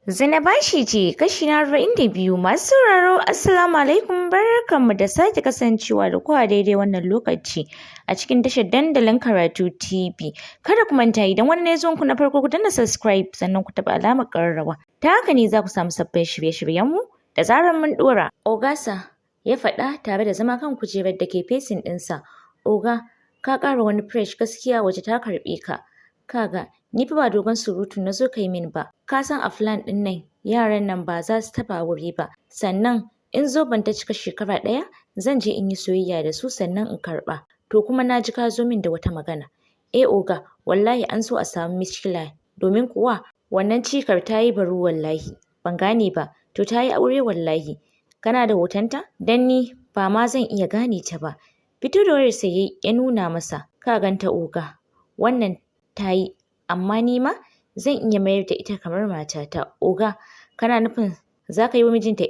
Zina bashi ce kashi na 42. Masu sauraro Assalamu alaikum, barkanmu da sake kasancewa da ku a daidai wannan lokaci a cikin tashar dandalin karatu TV. Kada ku manta idan wannan ne zuwanku na farko ku danna subscribe sannan ku taɓa alamar ƙararrawa. Ta haka ne za ku samu sabbin shirye-shiryenmu da zarar mun ɗora. Ogasa ya faɗa tare da zama kan kujerar da ke facing ɗinsa. Oga, ka ƙara wani fresh gaskiya waje ta karɓe ka. Kaga ni fa ba dogon surutu na zo kai min ba. Ka san a plan ɗin nan yaran nan ba za su taɓa aure ba. Sannan in zoben ta cika shekara ɗaya zan je in yi soyayya da su sannan in karɓa. To kuma na ji ka zo min da wata magana. Oga, wallahi an so a samu mishkila domin kuwa wannan cikar ta yi baro wallahi. Ban gane ba. To ta yi aure wallahi. Kana da hotonta? Dan ni ba ma zan iya gane ta ba. Fito da wayarsa ya nuna masa. Ka ganta oga. Wannan ta yi, amma ni ma zan iya mayar da ita kamar matata. Oga, kana nufin za ka yi wa mijinta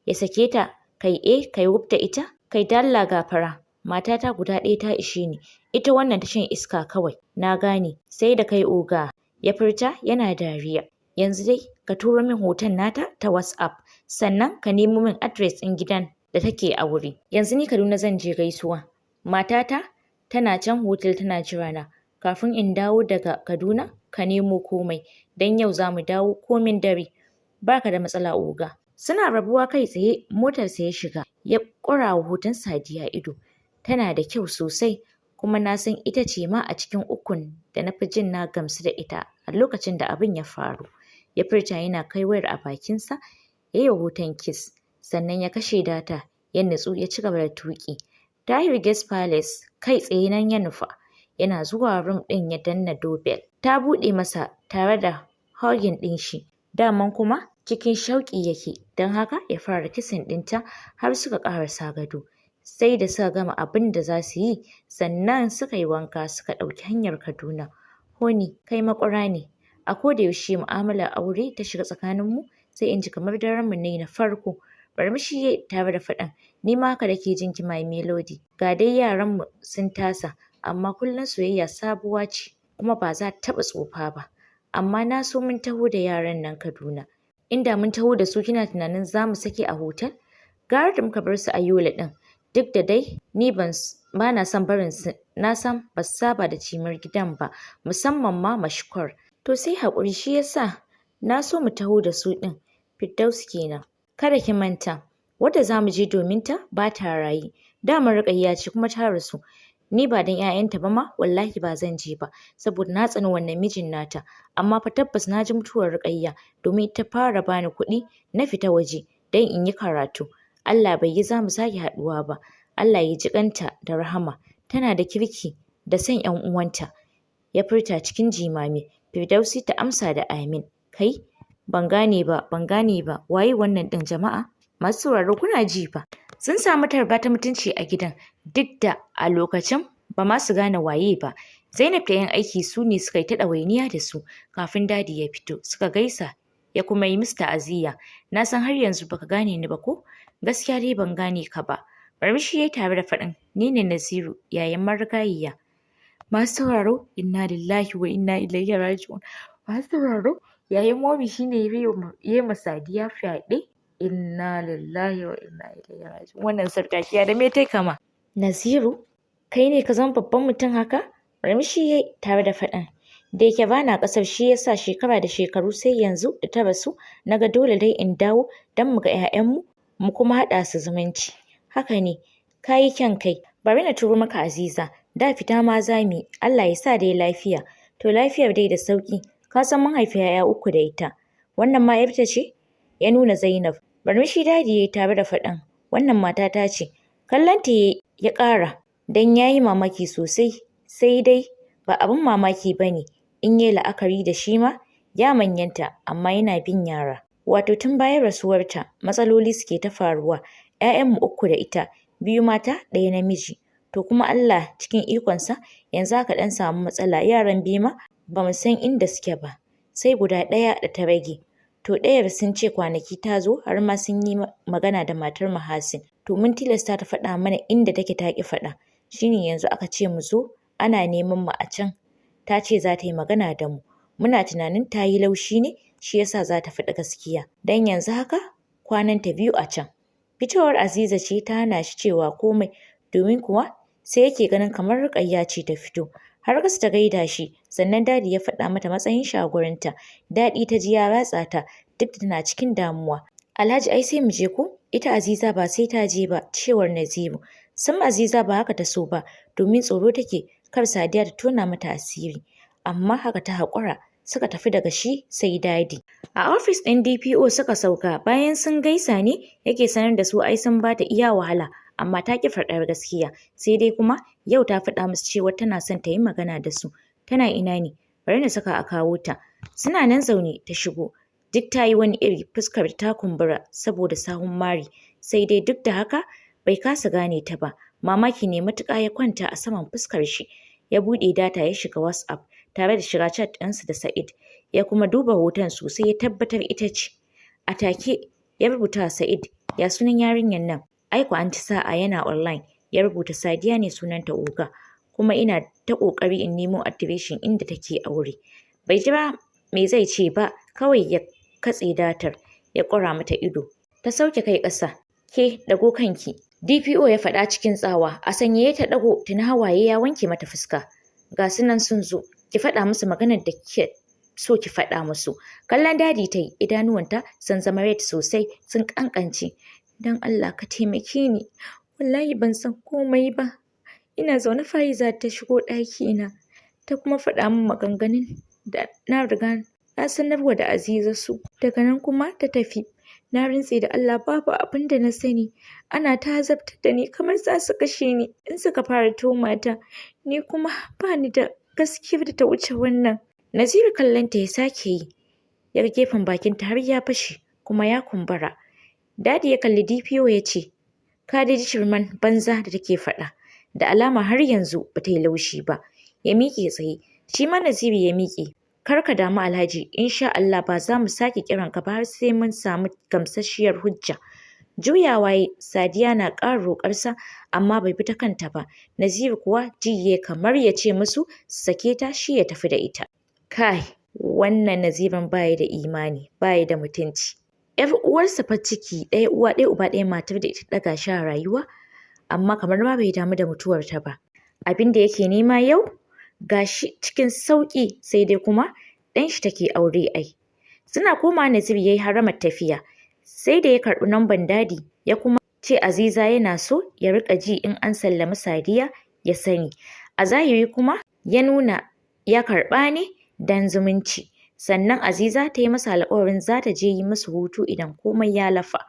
ya sake ta, kai kai wuf da ita? Kai dalla gafara, matata guda ɗaya ta ishe ni, ita wannan ta shan iska kawai. Na gane, sai da kai oga, ya furta yana dariya. Yanzu dai ka turo min hoton nata ta WhatsApp, sannan ka nemo min address ɗin gidan da take a wuri. Yanzu ni Kaduna zan je gaisuwa. Matata tana can hotel tana jira na. Kafin in dawo daga Kaduna, ka nemo komai, don yau za mu dawo komin dare. Ba ka da matsala oga. Suna rabuwa kai tsaye motarsa ya shiga, ya ƙura wa hoton Sadiya ido. Tana da kyau sosai, kuma na san ita ce ma a cikin ukun da na fi jin na gamsu da ita a lokacin da abin ya faru. Ya furta yana kai wayar a bakinsa, ya yi hoton kiss, sannan ya kashe data, ya nutsu ya ci gaba da tuƙi. Tahir Guest Palace kai tsaye nan ya nufa. Yana zuwa room ɗin ya danna doorbell. Ta buɗe masa tare da hugging ɗin shi. Daman kuma cikin shauƙi yake, don haka ya fara kissing ɗinta har suka ƙarasa gado. Sai da suka gama abin da za su yi, sannan suka yi wanka suka ɗauki hanyar Kaduna. Honey, kai maƙura ne. A koda yaushe mu'amalar aure ta shiga tsakaninmu, sai in ji kamar darenmu ne na farko. Murmushi ya yi tare da faɗin, ni ma haka nake jin ki my melody. Ga dai yaranmu sun tasa, amma kullum soyayya sabuwa ce, kuma ba za ta taɓa tsufa ba. Amma na so mun taho da yaran nan Kaduna. Inda mun taho da su kina tunanin za mu sake a hotel? Gara da muka bar su a Yola ɗin. Duk da dai ni ba na son barin su, na san ba su saba da cimar gidan ba, musamman ma Mashkur. To sai haƙuri, shi yasa na so mu taho da su ɗin. Firdaus kenan. Kada ki manta, wadda za mu je domin ta ba ta raye. Damar Ruƙayya ce kuma ta rasu. Ni ba don ‘ya'yanta ba ma wallahi ba zan je ba, saboda na tsani wannan mijin nata. Amma fa tabbas na ji mutuwar Ruƙayya, domin ta fara bani kuɗi na fita waje don in yi karatu. Allah bai yi za mu sake haɗuwa ba. Allah ya ji ƙanta da rahama. Tana da kirki da son ‘yan uwanta. Ya furta cikin jimami. Firdausi ta amsa da amin. Kai, ban gane ba. Waye wannan ɗin jama'a? Masu sauraro kuna ji fa. Sun samu tarba ta mutunci a gidan, duk da a lokacin ba ma su gane waye ba. Zainab da 'yan aiki su ne suka yi ta ɗawainiya da su kafin dadi ya fito, suka gaisa ya kuma yi musu ta'aziyya. Na san har yanzu baka gane ni ba ko? Gaskiya dai ban gane ka ba. Murmushi ya yi tare da faɗin, ni ne Naziru, yayan marigayiya. Masu sauraro, inna lillahi wa inna ilaihi raji'un. Masu sauraro, yayan Momi shi ne ya yi ma Sadiya fyaɗe. Inna lillahi wa inna ilaihi raji'un. Wannan sarƙaƙiya da me tai kama? Naziru, kai ne ka zama babban mutum haka? Murmushi ya yi tare da faɗin, da yake ba na ƙasar shi yasa shekara da shekaru sai yanzu da ta rasu na ga dole dai in dawo don mu ga 'ya'yanmu mu kuma haɗa su zumunci. Haka ne, ka yi kyan kai. Bari na turo maka Aziza, da fita ma za mu yi. Allah ya sa dai lafiya. To lafiyar dai da sauƙi, ka san mun haifi 'ya'ya uku da ita. Wannan ma 'yarta ce? Ya nuna Zainab. Murmushi dadi ya yi tare da faɗin, wannan matata ce. Kallonta ya ƙara, don ya yi mamaki sosai. Sai dai ba abin mamaki ba ne in yi la'akari da shi ma ya manyanta, amma yana bin yara. Wato tun bayan rasuwarta matsaloli suke ta faruwa. 'Ya'yanmu uku da ita, 2 mata 1 namiji. To kuma Allah cikin ikonsa yanzu aka ɗan samu matsala, yaran 2 ma ba mu san inda suke ba, sai guda 1 da ta rage. To ɗayar sun ce kwanaki ta zo har ma sun yi magana da matar Mahasin. To mun tilasta ta faɗa mana inda take ta ƙi faɗa. Shi ne yanzu aka ce mu zo, ana neman mu a can. Ta ce za ta yi magana da mu. Muna tunanin ta yi laushi ne, shi yasa za ta faɗi gaskiya. Dan yanzu haka kwananta 2 a can. Fitowar Aziza ce ta hana shi cewa komai, domin kuwa sai yake ganin kamar Ruƙayya ce ta fito. Har ƙasa ta gaida shi, sannan Dadi ya faɗa mata matsayin shi a gurinta. Daɗi ta ji ya ratsa ta, duk da tana cikin damuwa. Alhaji ai sai mu je ko? Ita Aziza ba sai ta je ba, cewar Naziru. Sam Aziza ba haka ta so ba, domin tsoro take kar Sadiya ta tona mata asiri. Amma haka ta haƙura, suka tafi daga shi sai Dadi. A ofis ɗin DPO suka sauka, bayan sun gaisa ne yake sanar da su ai sun bata iya wahala, amma ta ƙi faɗar gaskiya. Sai dai kuma yau ta faɗa musu cewa tana son ta yi magana da su. Tana ina ne? Bari na saka a kawo ta. Suna nan zaune ta shigo. Duk ta yi wani iri, fuskar ta kumbura saboda sahun mari. Sai dai duk da haka bai kasa gane ta ba. Mamaki ne matuƙa ya kwanta a saman fuskar shi. Ya buɗe data ya shiga WhatsApp tare da shiga chat ɗinsu da Sa'id. Ya kuma duba hoton sosai ya tabbatar ita ce. A take ya rubuta wa Sa'id, ya sunan yarinyar nan? Ai ko an ci sa'a yana online. Ya rubuta Sadiya ne sunanta Oga. Kuma ina ta ƙoƙari in nemo adireshin inda take aure. Bai jira me zai ce ba, kawai ya katse datar, ya ƙura mata ido. Ta sauke kai ƙasa. Ke ɗago kanki. DPO ya faɗa cikin tsawa. A sanyaye ta ɗago, tuni hawaye ya wanke mata fuska. Ga su nan sun zo. Ki faɗa musu maganar da kike so ki faɗa musu. Kallon Dadi ta yi, idanuwanta sun zama red sosai, sun ƙanƙance. Don Allah ka taimake ni. Wallahi ban san komai ba. Ina zaune Faiza ta shigo ɗakina, ta kuma faɗa min maganganun da na riga na sanarwa da Aziza su. Daga nan kuma ta tafi. Na rantse da Allah babu abin da na sani. Ana ta azabtar da ni kamar za su kashe ni in suka fara tuhuma ta. Ni kuma ba ni da gaskiyar da ta wuce wannan. Naziru kallonta ya sake yi. Ya ga gefen bakinta har ya fashe kuma ya kumbura. Dadi ya kalli DPO ya ce, ka dai ji shirman banza da take faɗa. Da alama har yanzu ba ta yi laushi ba. Ya miƙe tsaye. Shi ma Naziru ya miƙe. Kar ka damu Alhaji, insha Allah ba za mu sake kiran ka ba har sai mun samu gamsasshiyar hujja. Juyawa ya Sadiya na ƙara roƙarsa amma bai bi ta kanta ba. Naziru kuwa jiye kamar ya ce musu su sake ta shi ya tafi da ita. Kai, wannan Nazirun baya da imani, baya da mutunci. ‘Yar uwarsa fa ciki ɗaya uwa ɗaya uba ɗaya matar da ita ɗaga shi a rayuwa, amma kamar ma bai damu da mutuwarta ba. Abin da yake nema yau gashi cikin sauƙi, sai dai kuma ɗan shi take aure ai. Suna koma Naziru ya yi haramar tafiya, sai da ya karɓi namban Dadi ya kuma ce Aziza yana so ya riƙa ji in an sallami Sadiya ya sani. A zahiri kuma ya nuna ya karɓa ne dan zumunci. Sannan Aziza ta yi masa alƙawarin za ta je yi musu hutu idan komai ya lafa.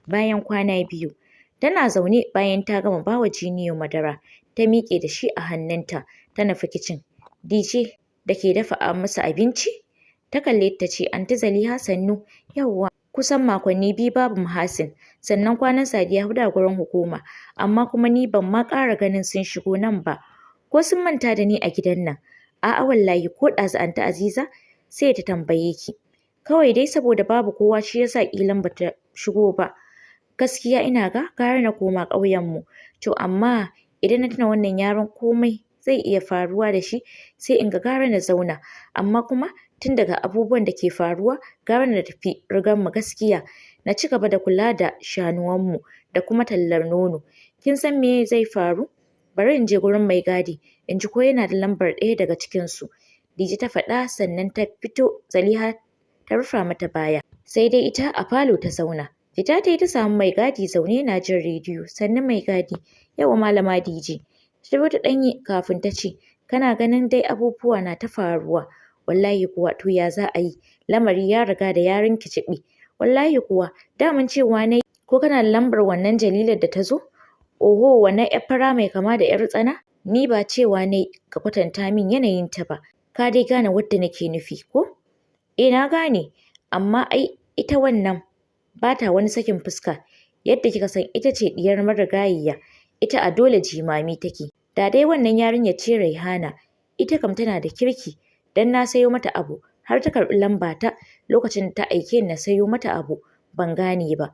Bayan kwana 2, tana zaune bayan ta gama bawa Jiniyo madara, ta miƙe da shi a hannunta, ta nufi kicin. DJ da ke dafa masa abinci, ta kalle ta ce, Anti Zaliha sannu, yawwa, kusan makonni 2 babu Muhassin, sannan kwanan Sadiya huɗu a gurin hukuma, amma kuma ni ban ma ƙara ganin sun shigo nan ba. Ko sun manta da ni a gidan nan? A'a wallahi ko ɗazu Anti Aziza sai ta tambaye ki. Kawai dai saboda babu kowa shi yasa ƙilan bata shigo ba. Gaskiya ina ga gara na koma ƙauyenmu. To amma idan na tuna wannan yaron komai zai iya faruwa da shi, sai in ga gara na zauna. Amma kuma tun daga abubuwan da ke faruwa, gara na tafi rigarmu gaskiya. Na ci gaba da kula da shanuwanmu da kuma tallar nono. Kin san me zai faru? Bari in je gurin mai gadi, in ji ko yana da lambar ɗaya daga cikinsu. Dije ta faɗa sannan ta fito. Zaliha ta rufa mata baya. Sai dai ita a falo ta zauna. Fita ta yi ta samu mai gadi zaune na jin rediyo. Sannan mai gadi, yawa Malama Dije. Shiru ta ɗanyi kafin ta ce, kana ganin dai abubuwa na ta faruwa. Wallahi kuwa to ya za a yi? Lamari ya riga da ya rikice. Wallahi kuwa daman cewa na yi ko kana da lambar wannan Jalilar da ta zo? Oho, wannan 'yar fara mai kama da 'yar tsana? Ni ba cewa na yi ka kwatanta min yanayinta ba. Ka dai gane wadda nake nufi ko? Na gane, amma ai ita wannan ba ta wani sakin fuska. Yadda kika san ita ce diyar marigayiya, ita a dole jimami take. Da dai wannan yarinyar ce Raihana, ita kam tana da kirki, dan na sayo mata abu har ta karɓi lambata lokacin da ta aike ni na sayo mata abu, ban gane ba.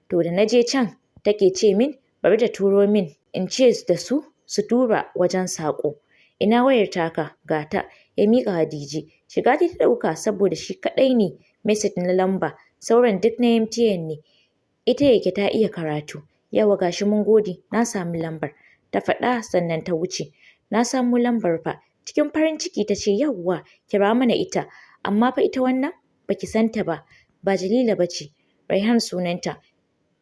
To da na je can take ce min bari ta turo min in ce da su tura wajen saƙo. Ina wayar taka? Gata. Ya miƙa wa Dije. Shiga ta ɗauka saboda shi kaɗai ne message na lamba, sauran duk na MTN ne. Ita yake ta iya karatu. Yawwa gashi mun gode, na samu lambar. Ta faɗa sannan ta wuce. Na samo lambar fa. Cikin farin ciki ta ce yawwa kira mana ita. Amma fa ita wannan baki santa ba. Ba Jalila ba ce. Raihan sunanta.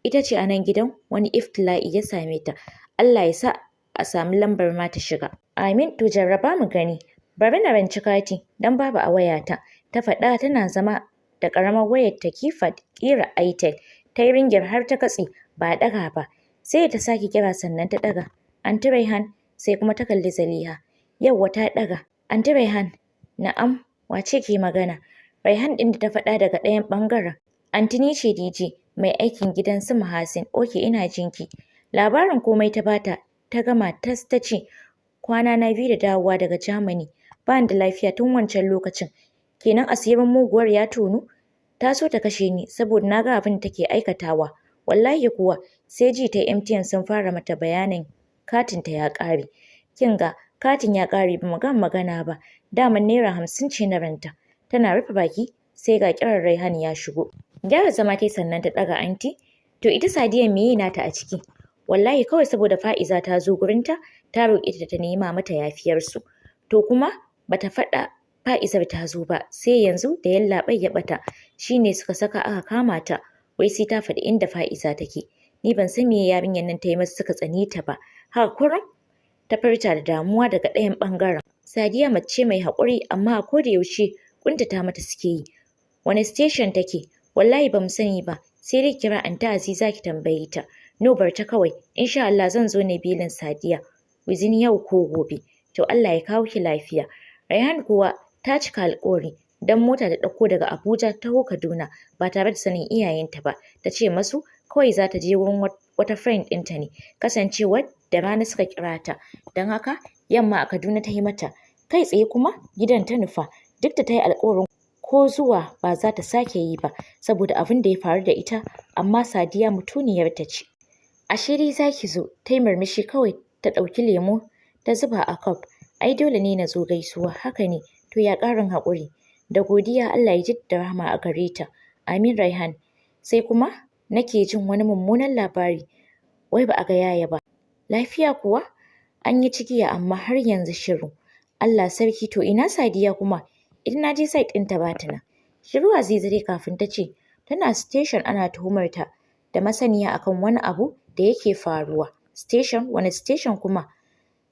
Ita ce a nan gidan wani iftila'i ya same ta. Allah ya sa a samu lambar ma ta shiga. Amin to jarraba mu gani. Bari na ranci kati don babu a wayata. Ta faɗa tana zama da ƙaramar wayar ta keypad ƙira itel. Ta yi ringin har ta katse ba a ɗaga ba. Sai ta sake kira sannan ta ɗaga. Anti Raihan sai kuma ta kalli Zaliha. Yawwa ta ɗaga. Anti Raihan, na'am, wace ke magana? Raihan ɗin da ta faɗa daga ɗayan ɓangaren. Anti ni ce DJ mai aikin gidan su Mahasin. Oke ina jinki. Labarin komai ta bata ta gama ta ce kwana na biyu da dawowa daga Germany. Ba ni da lafiya tun wancan lokacin. Kenan asirin muguwar ya tonu? Ta so ta kashe ni saboda na ga abin da take aikatawa. Wallahi kuwa sai ji ta MTN sun fara mata bayanin katinta ya ƙare. Kin ga katin ya ƙare ba mu gama magana ba. Daman naira 50 ce na ranta. Tana rufe baki sai ga kiran Raihan ya shigo. Gyara zama tai sannan ta ɗaga anti. To ita Sadiya meye nata a ciki? Wallahi kawai saboda Fa'iza ta zo gurinta ta roƙe ta nema mata yafiyarsu. To kuma bata faɗa Fa'izar ta zo ba sai yanzu da yallaɓai ya ɓata shine suka saka aka kama ta wai sai ta faɗi inda Fa'iza take. Ni ban san me yarinyar nan ta yi masa suka tsane ta ba. Haka kurum ta furta da damuwa daga ɗayan ɓangaren. Sadiya mace mai haƙuri amma a koda yaushe ƙuntata mata suke yi. Wani station take? Wallahi bamu sani ba. Sai dai kira Anta Aziza ki tambaye ta. No bar ta kawai. Insha Allah zan zo ne bilin Sadiya. Within yau ko gobe. To Allah ya kawo ki lafiya. Raihan kuwa ta cika alƙawari dan mota ta ɗauko daga Abuja ta taho Kaduna ba tare da sanin iyayenta ba. Ta ce masu kawai za ta je wurin wata friend ɗinta ne. Kasancewar da rana suka kira ta. Don haka yamma a Kaduna ta yi mata. Kai tsaye kuma gidan ta nufa. Duk da ta yi alƙawarin ko zuwa ba za ta sake yi ba saboda abin da ya faru da ita, amma Sadiya mutuniyar ta ce. Ashe dai za ki zo. Ta yi murmushi kawai ta ɗauki lemo ta zuba a cup. Ai dole ne na zo gaisuwa. Haka ne. To ya ƙarin haƙuri. Da godiya Allah ya jaddada rahama a gare ta. Amin Raihan. Sai kuma nake jin wani mummunan labari. Wai ba a ga yaya ba. Lafiya kuwa? An yi cikiya amma har yanzu shiru. Allah sarki to ina Sadiya kuma? Idan na je site ɗinta ba ta nan. Shiru Aziza dai kafin ta ce tana station ana tuhumar ta da masaniya akan wani abu da yake faruwa. Station? Wani station kuma?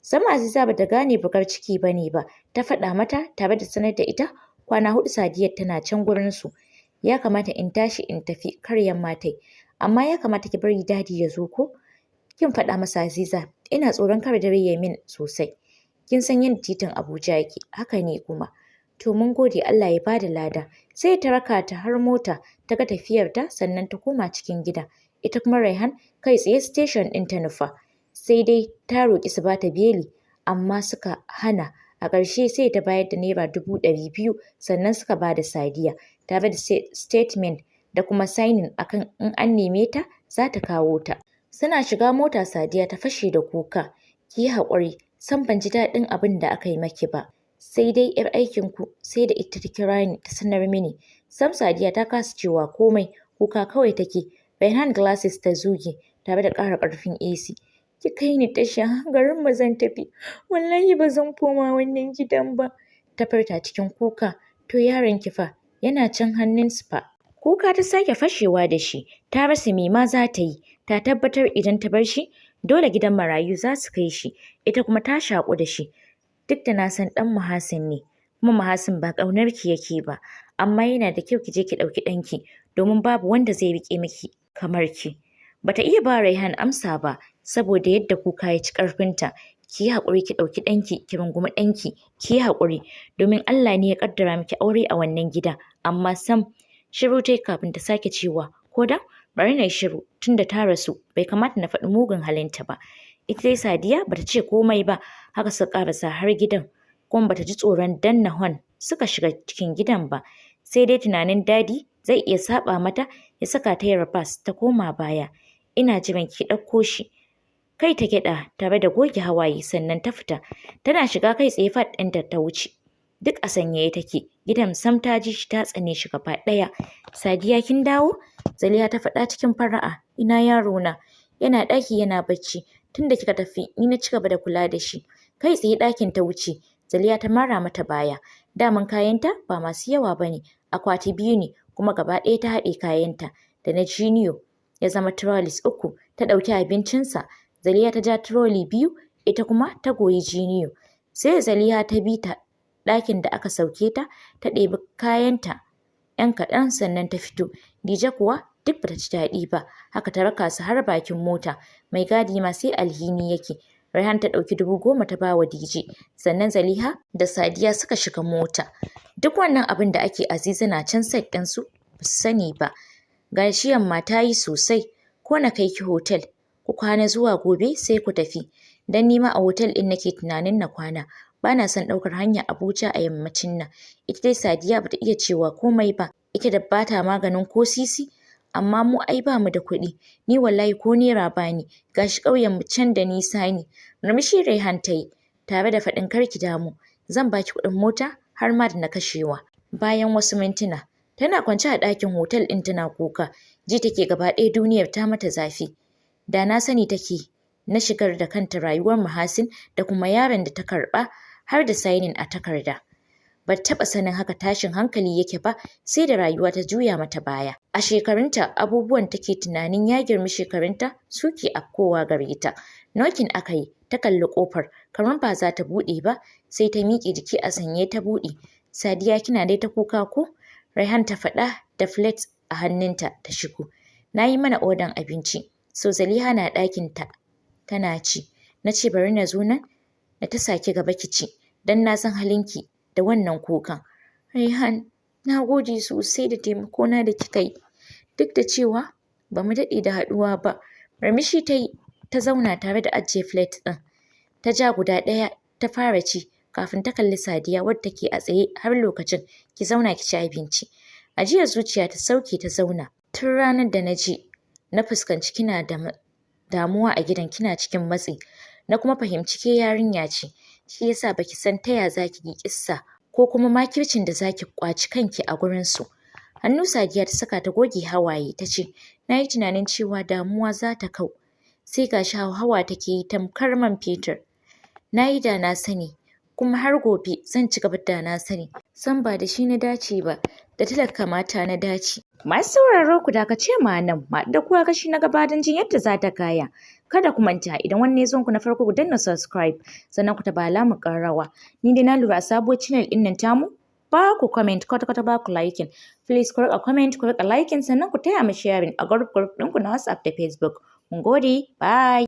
Sama Aziza bata gane bukar ciki bane ba. Ta faɗa mata tare da sanar da ita kwana 4 Sadiyar tana can gurin su. Ya kamata in tashi in tafi kar yamma tai. Amma ya kamata ki bari dadi ya zo ko? Kin faɗa masa Aziza, ina tsoron kar dare ya min sosai. Kin san yadda titin Abuja yake, haka ne kuma. To mun gode Allah ya bada lada. Sai ta raka ta har mota ta ga tafiyarta sannan ta koma cikin gida. Ita kuma Raihan kai tsaye station ɗin ta nufa. Sai dai ta roƙi su bata beli amma suka hana. A ƙarshe sai ta bayar da naira 200,000 sannan suka bada Sadiya tare da statement da kuma signing akan in an neme ta za ta kawo ta. Suna shiga mota Sadiya ta fashe da kuka. Ki yi haƙuri, san ban ji daɗin abin da aka yi maki ba. Sai dai 'yar aikinku sai da ita ta kira ni ta sanar mini. Sam Sadiya ta kasa cewa komai, kuka kawai take. Raihan glasses ta zuge tare da ƙara ƙarfin AC. Ki kai ni tasha, garin mu zan tafi. Wallahi ba zan koma wannan gidan ba. Ta furta cikin kuka. To yaron ki fa yana can hannun su fa. Kuka ta sake fashewa da shi. Ta rasa me ma za ta yi. Ta tabbatar idan ta bar shi dole gidan marayu za su kai shi. Ita kuma ta shaƙu da shi. Duk da na san ɗan Mahasin ne, kuma Mahasin ba ƙaunar ki yake ba, amma yana da kyau ki je ki ɗauki ɗanki domin babu wanda zai riƙe miki kamar ki. Bata iya ba Raihan amsa ba saboda yadda kuka ya ci ƙarfinta. Ki yi haƙuri ki ɗauki ɗanki, ki rungumi ɗanki, ki yi haƙuri domin Allah ne ya ƙaddara miki aure a wannan gida, amma sam shiru tai kafin ta sake cewa ko da bari na yi shiru tunda ta rasu bai kamata na faɗi mugun halinta ba. Ita dai Sadiya bata ce komai ba, haka suka ƙarasa har gidan, kuma bata ji tsoron danna hon suka shiga cikin gidan ba. Sai dai tunanin dadi zai iya saɓa mata ya saka ta yi reverse ta koma baya. Ina jiran ki ɗauko shi. Kai ta gyaɗa tare da goge hawaye sannan ta fita. Tana shiga kai tsaye fat ɗinta ta wuce. duk a sanyaye take, gidan sam ta ji shi ta tsane shi gaba ɗaya. Sadiya kin dawo? Zaliha ta faɗa cikin fara'a. Ina yaro na? Yana ɗaki yana bacci. Tunda kika tafi ni na cigaba da kula da shi. Kai tsaye ɗakin ta wuce. Zaliha ta mara mata baya. Daman kayanta ba masu yawa bane, akwati 2 ne kuma gaba ɗaya ta haɗe kayanta da na Junior ya zama trolleys 3. Ta ɗauki abincinsa. Zaliha ta ja trolley 2, ita kuma ta goyi Junior. Sai Zaliha ta bi ta ɗakin da aka sauke ta, ta ɗebi kayanta 'yan kaɗan sannan ta fito. Dije kuwa duk bata ji daɗi ba, haka ta raka su har bakin mota. Mai gadi ma sai alhini yake. Raihan ta ɗauki 10,000 ta bawa Dije, sannan Zaliha da Sadiya suka shiga mota. Duk wannan abin da ake Aziza na can site ɗinsu ba su sani ba. Gashi yamma ta yi sosai, ko na kai ki hotel ku kwana zuwa gobe sai ku tafi. Dan nima a hotel ɗin nake tunanin na kwana. Bana son ɗaukar hanyar Abuja a yammacin nan. Ita dai Sadiya bata iya cewa komai ba. Ita da bata maganin ko sisi, amma mu ai bamu da kuɗi. Ni wallahi ko naira bani. Gashi ƙauyen mu can da nisa ne. Murmushi Raihan ta yi tare da faɗin kar ki damu. Zan baki kuɗin mota har ma da na kashewa. Bayan wasu mintuna, tana kwance a ɗakin hotel ɗin tana kuka. Ji take gaba ɗaya duniyar ta mata zafi. Da na sani take na shigar da kanta rayuwar Mahasin da kuma yaron da ta karɓa har da signing a takarda. Ba taɓa sanin haka tashin hankali yake ba sai da rayuwa ta juya mata baya. A shekarunta abubuwan take tunanin ya girmi shekarunta suke afkowa gare ta. Nokin aka yi, ta kalli ƙofar kamar ba za ta buɗe ba, sai ta miƙe jiki a sanye ta buɗe. Sadiya kina dai ta kuka ko? Raihan ta faɗa da plate a hannunta ta shigo. Na yi mana odan abinci, so Zaliha na ɗakinta tana ci. Na ce bari na zo nan na ta saki gaba ki ci, don na san halinki da wannan kukan. Raihan, na gode sosai da taimakona da kika yi. Duk da cewa ba mu daɗe da haɗuwa ba. Murmushi ta yi, ta zauna tare da ajiye plate ɗin. Ta ja guda ɗaya ta fara ci kafin ta kalli Sadiya wadda take a tsaye har lokacin. Ki zauna ki ci abinci. Ajiyar zuciya ta sauke ta zauna. Tun ranar da na je na fuskanci kina da damuwa a gidan, kina cikin matsi. Na kuma fahimci ke yarinya ce. Shi yasa baki san ta ya zaki yi kissa ko kuma makircin da zaki kwaci kanki a gurin su. Hannu Sadiya ta saka ta goge hawaye ta ce, na yi tunanin cewa damuwa za ta kau. Sai gashi hawa take yi tamkar man fetur. Na yi da na sani, kuma har gobe zan ci gaba da na sani. San ba da shi na dace ba, da talaka mata na dace. Masu sauraro ku dakace ma nan, ma da kuwa kashi na gaba don jin yadda za ta kaya. Kada ku manta idan wannan ya zo ku na farko ku danna subscribe, sannan ku taɓa alamar ƙararrawa. Ni dai na lura a sabuwar channel ɗin nan tamu ba ku comment kwata-kwata ba ku liking. Please ku riƙa comment ku riƙa liking sannan ku taya mu sharing a group ɗinku na WhatsApp da Facebook. Mun gode, bye.